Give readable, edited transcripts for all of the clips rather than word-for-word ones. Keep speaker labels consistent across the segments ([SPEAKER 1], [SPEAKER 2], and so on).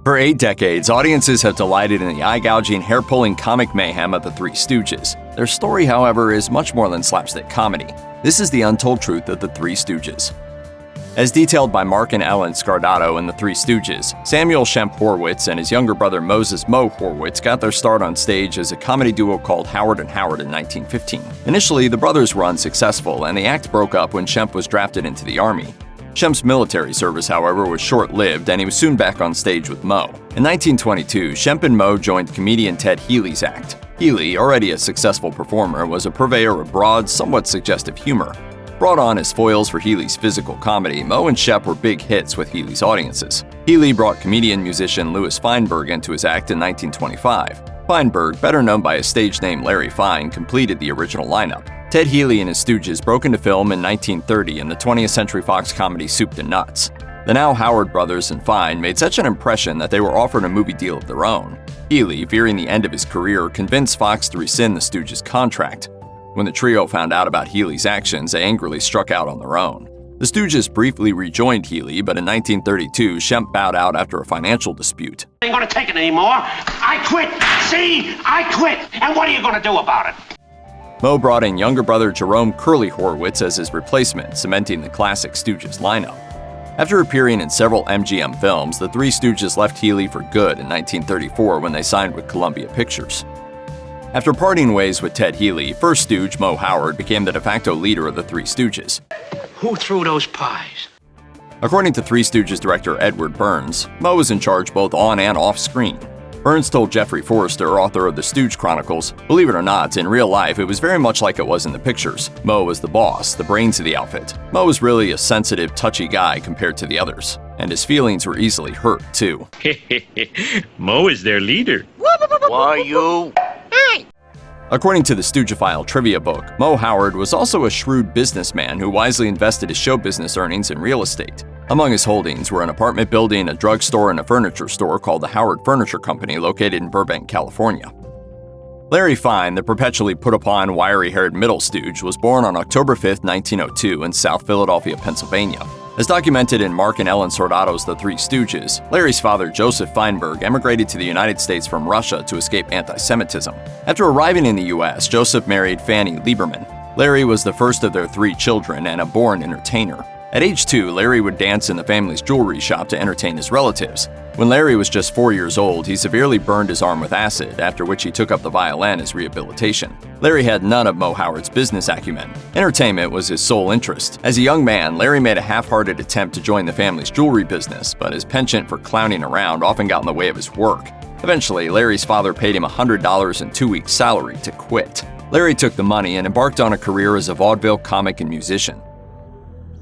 [SPEAKER 1] For 8 decades, audiences have delighted in the eye-gouging, hair-pulling comic mayhem of the Three Stooges. Their story, however, is much more than slapstick comedy. This is the untold truth of the Three Stooges. As detailed by Mark and Ellen Scardato in the Three Stooges, Samuel Shemp Horwitz and his younger brother Moses Mo Horwitz got their start on stage as a comedy duo called Howard and Howard in 1915. Initially, the brothers were unsuccessful, and the act broke up when Shemp was drafted into the Army. Shemp's military service, however, was short-lived, and he was soon back on stage with Mo. In 1922, Shemp and Mo joined comedian Ted Healy's act. Healy, already a successful performer, was a purveyor of broad, somewhat suggestive humor. Brought on as foils for Healy's physical comedy, Mo and Shemp were big hits with Healy's audiences. Healy brought comedian-musician Louis Feinberg into his act in 1925. Feinberg, better known by his stage name Larry Fine, completed the original lineup. Ted Healy and his Stooges broke into film in 1930 in the 20th Century Fox comedy Soup to Nuts. The now Howard brothers and Fine made such an impression that they were offered a movie deal of their own. Healy, fearing the end of his career, convinced Fox to rescind the Stooges' contract. When the trio found out about Healy's actions, they angrily struck out on their own. The Stooges briefly rejoined Healy, but in 1932, Shemp bowed out after a financial dispute.
[SPEAKER 2] I ain't gonna take it anymore. I quit. See? I quit. And what are you gonna do about it?
[SPEAKER 1] Mo brought in younger brother Jerome Curly Horwitz as his replacement, cementing the classic Stooges lineup. After appearing in several MGM films, the Three Stooges left Healy for good in 1934 when they signed with Columbia Pictures. After parting ways with Ted Healy, first Stooge, Mo Howard, became the de facto leader of the Three Stooges.
[SPEAKER 2] Who threw those pies?
[SPEAKER 1] According to Three Stooges director Edward Burns, Mo was in charge both on and off screen. Burns told Jeffrey Forrester, author of the Stooge Chronicles, "Believe it or not, in real life it was very much like it was in the pictures. Mo was the boss, the brains of the outfit. Mo was really a sensitive, touchy guy compared to the others. And his feelings were easily hurt, too."
[SPEAKER 3] Mo is their leader.
[SPEAKER 2] Why you?
[SPEAKER 1] According to the Stoogeophile trivia book, Mo Howard was also a shrewd businessman who wisely invested his show business earnings in real estate. Among his holdings were an apartment building, a drugstore, and a furniture store called the Howard Furniture Company located in Burbank, California. Larry Fine, the perpetually put-upon, wiry-haired middle Stooge, was born on October 5, 1902 in South Philadelphia, Pennsylvania. As documented in Mark and Ellen Sordato's The Three Stooges, Larry's father, Joseph Feinberg, emigrated to the United States from Russia to escape anti-Semitism. After arriving in the U.S., Joseph married Fanny Lieberman. Larry was the first of their 3 children and a born entertainer. At age 2, Larry would dance in the family's jewelry shop to entertain his relatives. When Larry was just 4 years old, he severely burned his arm with acid, after which he took up the violin as rehabilitation. Larry had none of Mo Howard's business acumen. Entertainment was his sole interest. As a young man, Larry made a half-hearted attempt to join the family's jewelry business, but his penchant for clowning around often got in the way of his work. Eventually, Larry's father paid him $100 and 2 weeks' salary to quit. Larry took the money and embarked on a career as a vaudeville comic and musician.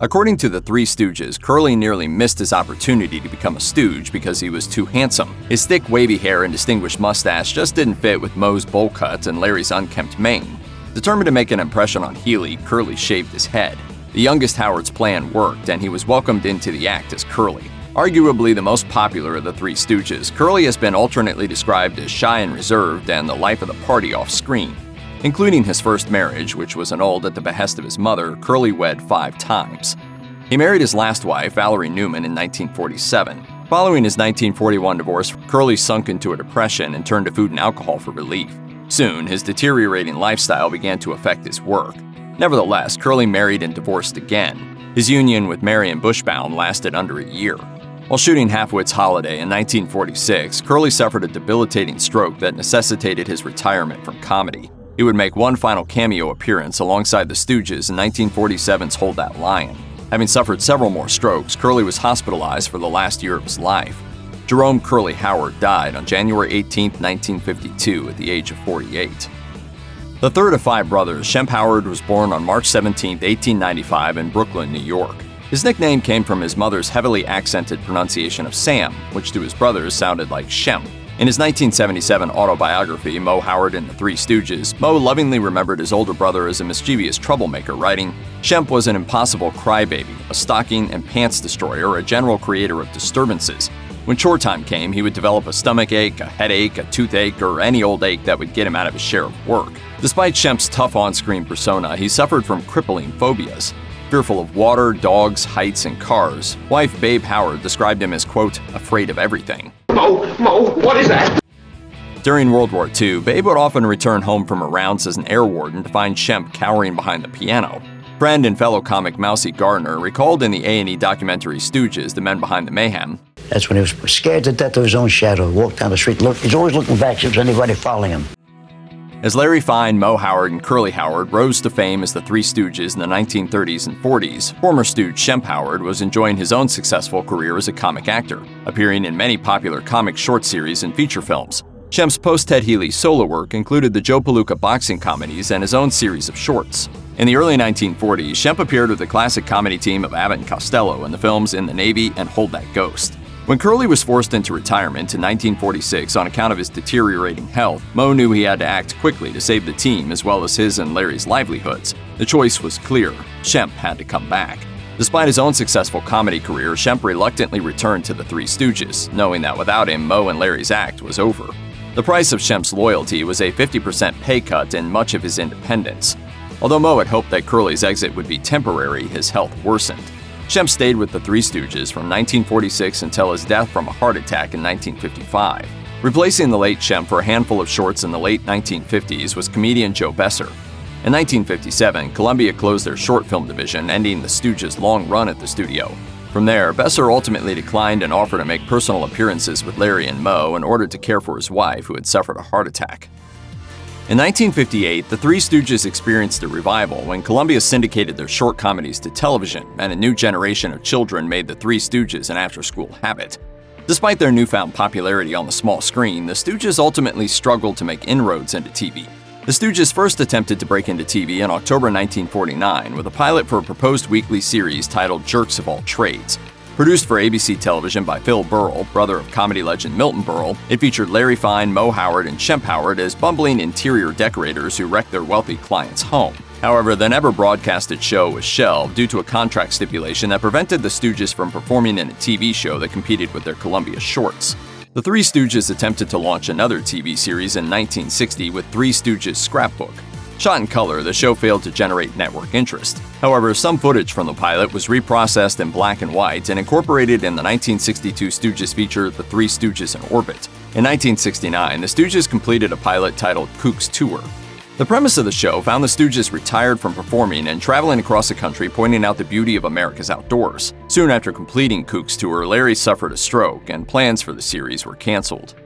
[SPEAKER 1] According to the Three Stooges, Curly nearly missed his opportunity to become a Stooge because he was too handsome. His thick, wavy hair and distinguished mustache just didn't fit with Mo's bowl cut and Larry's unkempt mane. Determined to make an impression on Healy, Curly shaved his head. The youngest Howard's plan worked, and he was welcomed into the act as Curly. Arguably the most popular of the Three Stooges, Curly has been alternately described as shy and reserved and the life of the party off-screen. Including his first marriage, which was annulled at the behest of his mother, Curly wed 5 times. He married his last wife, Valerie Newman, in 1947. Following his 1941 divorce, Curly sunk into a depression and turned to food and alcohol for relief. Soon, his deteriorating lifestyle began to affect his work. Nevertheless, Curly married and divorced again. His union with Marion Bushbaum lasted under a year. While shooting Half-Wit's Holiday in 1946, Curly suffered a debilitating stroke that necessitated his retirement from comedy. He would make one final cameo appearance alongside the Stooges in 1947's Hold That Lion. Having suffered several more strokes, Curly was hospitalized for the last year of his life. Jerome Curly Howard died on January 18, 1952, at the age of 48. The third of 5 brothers, Shemp Howard was born on March 17, 1895 in Brooklyn, New York. His nickname came from his mother's heavily accented pronunciation of Sam, which to his brothers sounded like Shemp. In his 1977 autobiography, Mo Howard and the Three Stooges, Mo lovingly remembered his older brother as a mischievous troublemaker, writing, "Shemp was an impossible crybaby, a stocking and pants destroyer, a general creator of disturbances. When chore time came, he would develop a stomach ache, a headache, a toothache, or any old ache that would get him out of his share of work." Despite Shemp's tough on-screen persona, he suffered from crippling phobias. Fearful of water, dogs, heights, and cars, wife Babe Howard described him as, quote, "afraid of everything."
[SPEAKER 2] Mo, what is that?
[SPEAKER 1] During World War II, Babe would often return home from her rounds as an air warden to find Shemp cowering behind the piano. Friend and fellow comic Mousy Gardner recalled in the A&E documentary Stooges, The Men Behind the Mayhem.
[SPEAKER 4] That's when he was scared to death of his own shadow. Walked down the street, he's always looking back, see if there's anybody following him.
[SPEAKER 1] As Larry Fine, Mo Howard, and Curly Howard rose to fame as the Three Stooges in the 1930s and 40s, former Stooge Shemp Howard was enjoying his own successful career as a comic actor, appearing in many popular comic short series and feature films. Shemp's post-Ted Healy solo work included the Joe Palooka boxing comedies and his own series of shorts. In the early 1940s, Shemp appeared with the classic comedy team of Abbott and Costello in the films In the Navy and Hold That Ghost. When Curly was forced into retirement in 1946 on account of his deteriorating health, Mo knew he had to act quickly to save the team as well as his and Larry's livelihoods. The choice was clear. Shemp had to come back. Despite his own successful comedy career, Shemp reluctantly returned to the Three Stooges, knowing that without him, Mo and Larry's act was over. The price of Shemp's loyalty was a 50% pay cut and much of his independence. Although Mo had hoped that Curly's exit would be temporary, his health worsened. Shemp stayed with the Three Stooges from 1946 until his death from a heart attack in 1955. Replacing the late Shemp for a handful of shorts in the late 1950s was comedian Joe Besser. In 1957, Columbia closed their short film division, ending the Stooges' long run at the studio. From there, Besser ultimately declined an offer to make personal appearances with Larry and Mo in order to care for his wife, who had suffered a heart attack. In 1958, the Three Stooges experienced a revival when Columbia syndicated their short comedies to television, and a new generation of children made the Three Stooges an after-school habit. Despite their newfound popularity on the small screen, the Stooges ultimately struggled to make inroads into TV. The Stooges first attempted to break into TV in October 1949 with a pilot for a proposed weekly series titled Jerks of All Trades. Produced for ABC television by Phil Burrell, brother of comedy legend Milton Berle, it featured Larry Fine, Mo Howard, and Shemp Howard as bumbling interior decorators who wrecked their wealthy client's home. However, the never-broadcasted show was shelved due to a contract stipulation that prevented the Stooges from performing in a TV show that competed with their Columbia shorts. The Three Stooges attempted to launch another TV series in 1960 with Three Stooges Scrapbook. Shot in color, the show failed to generate network interest. However, some footage from the pilot was reprocessed in black and white and incorporated in the 1962 Stooges feature The Three Stooges in Orbit. In 1969, the Stooges completed a pilot titled Kook's Tour. The premise of the show found the Stooges retired from performing and traveling across the country pointing out the beauty of America's outdoors. Soon after completing Kook's Tour, Larry suffered a stroke and plans for the series were canceled.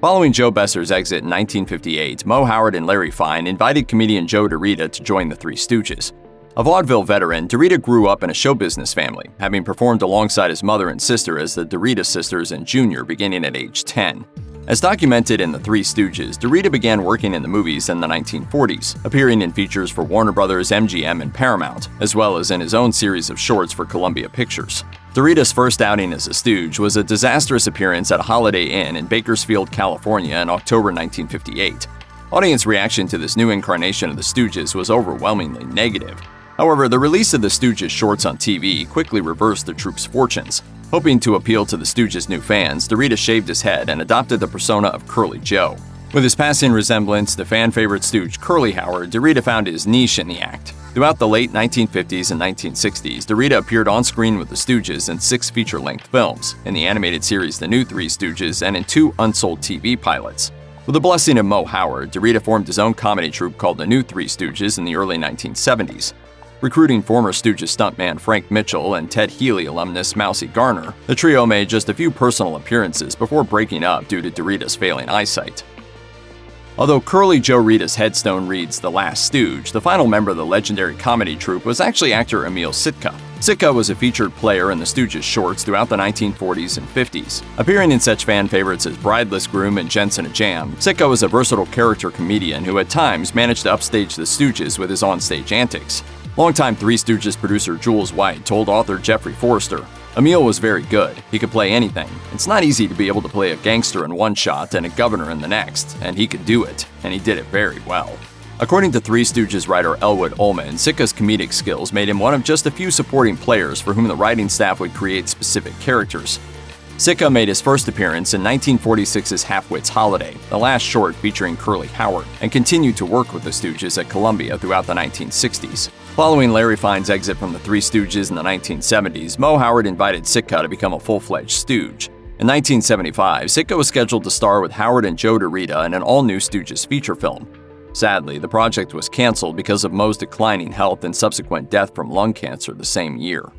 [SPEAKER 1] Following Joe Besser's exit in 1958, Mo Howard and Larry Fine invited comedian Joe DeRita to join the Three Stooges. A vaudeville veteran, DeRita grew up in a show business family, having performed alongside his mother and sister as the DeRita sisters and Junior beginning at age 10. As documented in The Three Stooges, DeRita began working in the movies in the 1940s, appearing in features for Warner Brothers, MGM, and Paramount, as well as in his own series of shorts for Columbia Pictures. DeRita's first outing as a Stooge was a disastrous appearance at a Holiday Inn in Bakersfield, California in October 1958. Audience reaction to this new incarnation of the Stooges was overwhelmingly negative. However, the release of the Stooges shorts on TV quickly reversed the troupe's fortunes. Hoping to appeal to the Stooges' new fans, DeRita shaved his head and adopted the persona of Curly Joe. With his passing resemblance to fan-favorite Stooge Curly Howard, DeRita found his niche in the act. Throughout the late 1950s and 1960s, DeRita appeared on screen with the Stooges in 6 feature-length films, in the animated series The New Three Stooges, and in 2 unsold TV pilots. With the blessing of Mo Howard, DeRita formed his own comedy troupe called The New Three Stooges in the early 1970s. Recruiting former Stooges stuntman Frank Mitchell and Ted Healy alumnus Mousy Gardner, the trio made just a few personal appearances before breaking up due to DeRita's failing eyesight. Although Curly Joe Rita's headstone reads The Last Stooge, the final member of the legendary comedy troupe was actually actor Emil Sitka. Sitka was a featured player in the Stooges shorts throughout the 1940s and 50s. Appearing in such fan favorites as Brideless Groom and Jensen a Jam, Sitka was a versatile character comedian who at times managed to upstage the Stooges with his onstage antics. Longtime Three Stooges producer Jules White told author Jeffrey Forrester, "Emil was very good. He could play anything. It's not easy to be able to play a gangster in one shot and a governor in the next, and he could do it, and he did it very well." According to Three Stooges writer Elwood Ullman, Sitka's comedic skills made him one of just a few supporting players for whom the writing staff would create specific characters. Sitka made his first appearance in 1946's Halfwit's Holiday, the last short featuring Curly Howard, and continued to work with the Stooges at Columbia throughout the 1960s. Following Larry Fine's exit from the Three Stooges in the 1970s, Mo Howard invited Sitka to become a full-fledged Stooge. In 1975, Sitka was scheduled to star with Howard and Joe DeRita in an all-new Stooges feature film. Sadly, the project was canceled because of Moe's declining health and subsequent death from lung cancer the same year.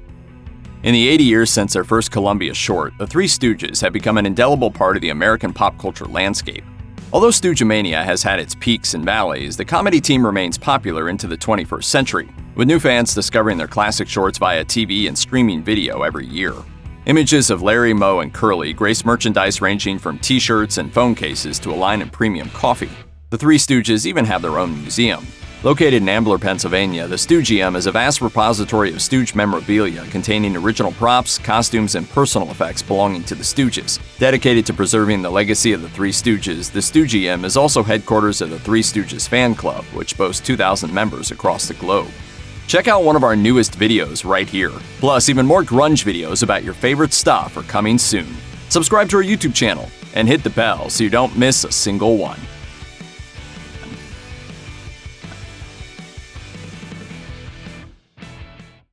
[SPEAKER 1] In the 80 years since their first Columbia short, the Three Stooges have become an indelible part of the American pop culture landscape. Although Stoogemania has had its peaks and valleys, the comedy team remains popular into the 21st century, with new fans discovering their classic shorts via TV and streaming video every year. Images of Larry, Moe, and Curly grace merchandise ranging from t-shirts and phone cases to a line of premium coffee. The Three Stooges even have their own museum. Located in Ambler, Pennsylvania, the Stoogium is a vast repository of Stooge memorabilia containing original props, costumes, and personal effects belonging to the Stooges. Dedicated to preserving the legacy of the Three Stooges, the Stoogium is also headquarters of the Three Stooges fan club, which boasts 2,000 members across the globe. Check out one of our newest videos right here. Plus, even more grunge videos about your favorite stuff are coming soon. Subscribe to our YouTube channel and hit the bell so you don't miss a single one.